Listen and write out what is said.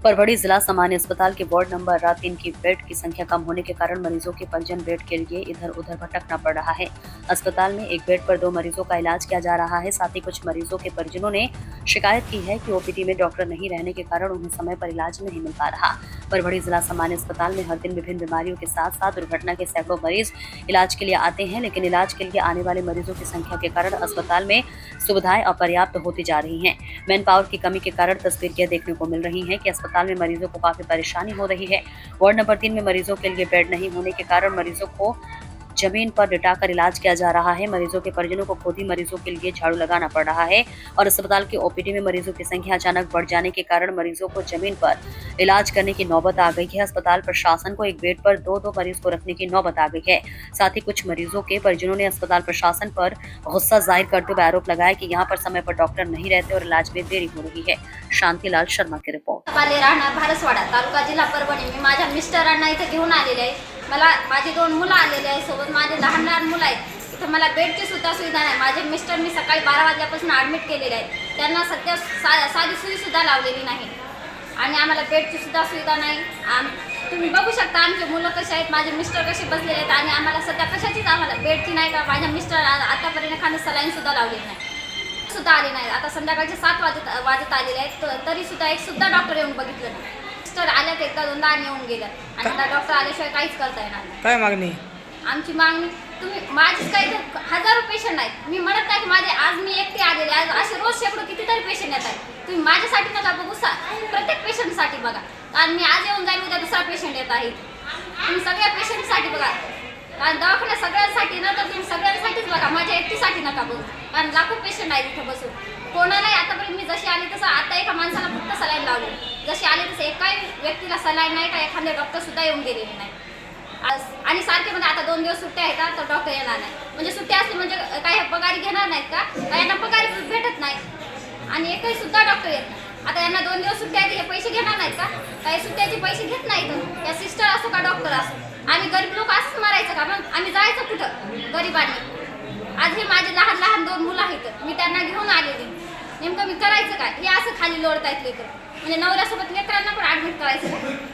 परभणी जिला सामान्य अस्पताल के वार्ड नंबर 3 की बेड की संख्या कम होने के कारण मरीजों के परिजन बेड के लिए इधर उधर भटकना पड़ रहा है। अस्पताल में एक बेड पर 2 मरीजों का इलाज किया जा रहा है। साथ ही कुछ मरीजों के परिजनों ने शिकायत की है कि ओपीडी में डॉक्टर नहीं रहने के कारण उन्हें समय पर इलाज नहीं मिल पा रहा। परभणी जिला सामान्य अस्पताल में हर दिन विभिन्न बीमारियों के साथ साथ दुर्घटना के सैकड़ों मरीज इलाज के लिए आते हैं, लेकिन इलाज के लिए आने वाले मरीजों की संख्या के कारण अस्पताल में सुविधाएं अपर्याप्त होती जा रही हैं। मैन पावर की कमी के कारण तस्वीर यह देखने को मिल रही है कि अस्पताल में मरीजों को काफी परेशानी हो रही है। वार्ड नंबर 3 में मरीजों के लिए बेड नहीं होने के कारण मरीजों को जमीन पर लिटाकर इलाज किया जा रहा है। मरीजों के परिजनों को खुद ही मरीजों के लिए झाड़ू लगाना पड़ रहा है और अस्पताल के ओपीडी में मरीजों की संख्या अचानक बढ़ जाने के कारण मरीजों को जमीन पर इलाज करने की नौबत आ गई है। अस्पताल प्रशासन को एक बेड पर दो मरीज को रखने की नौबत आ गई है। साथ ही कुछ मरीजों के परिजनों ने अस्पताल प्रशासन पर गुस्सा जाहिर करते हुए आरोप लगाया कि यहाँ पर समय पर डॉक्टर नहीं रहते और इलाज में देरी हो रही है। शांतिलाल शर्मा की रिपोर्ट। राहणार भारसवाडा तालुका जिल्हा परभणी। मी माझ्या मिस्टरांना इथे घेऊन आलेले आहे। मला माझे 2 मुलं आलेले आहेत, सोबत माझे लहान मुलं आहेत। इथं मला बेडची सुद्धा सुविधा नाही। माझे मिस्टर मी सकाळी 12 वाजल्यापासून ॲडमिट केलेले आहेत, त्यांना सध्या साधी सुई सुद्धा लावलेली नाही आणि आम्हाला बेडची सुद्धा सुविधा नाही। तुम्ही बघू शकता आमचे मुलं कसे आहेत, माझे मिस्टर कसे बसलेले आहेत आणि आम्हाला सध्या कशाचीच आम्हाला बेडची नाही का माझ्या मिस्टर आतापर्यंत एखादी सलाईन सुद्धा लावलेली नाही सुद्धा आली नाही। आता संध्याकाळचे 7 वाजत आलेले आहेत, तरी सुद्धा एक सुद्धा डॉक्टर येऊन बघितलं नाही। मिस्टर आल्यात एकदा दोनदा आणि येऊन गेलं आणि आता डॉक्टर आल्याशिवाय काहीच करता येणार नाही। काय मागणी? आमची मागणी तुम्ही माझीच काही हजारो पेशंट आहेत, मी म्हणत नाही की माझे आज मी एकटी आलेले आहे, असे रोज शेकडो कितीतरी पेशंट येत आहेत। तुम्ही माझ्यासाठी नका बघू, प्रत्येक पेशंटसाठी बघा। कारण मी आज येऊन जाईल, उद्या दुसरा पेशंट येत आहे। तुम्ही सगळ्या पेशंटसाठी बघा, कारण दवाखाना सगळ्यांसाठी ना, तर तुम्ही सगळ्यांसाठीच बघा, माझ्या एकटीसाठी नका बघू। कारण लाखो पेशंट आहेत इथं बसून, कोणालाही आतापर्यंत मी जशी आली तसं आता एका माणसाला फक्त सलाईन लावली, जशी आली तसं एकाही व्यक्तीला सलाईन नाही का एखाद्या डॉक्टर सुद्धा येऊन गेलेले नाही। आणि सारखे म्हणजे आता 2 दिवस सुट्ट्या आहेत तर डॉक्टर येणार नाही, म्हणजे सुट्ट्या असली म्हणजे काही पगारी घेणार नाहीत का? यांना पगार भेटत नाही आणि एकही सुद्धा डॉक्टर येत नाही। आता यांना 2 दिवस सुट्ट्या आहेत, हे पैसे घेणार नाहीत का? काही सुट्ट्याचे पैसे घेत नाहीत। या सिस्टर असो का डॉक्टर असो, आणि गरीब लोक असंच मारायचं का? मग आम्ही जायचं कुठं गरिबांनी? आज हे माझे लहान 2 मुलं आहेत, मी त्यांना घेऊन आलेली, नेमकं मी करायचं काय? हे असं खाली लोळतायत लेकरं, म्हणजे नवऱ्यासोबत लेकरांना पण ॲडमिट करायचं का?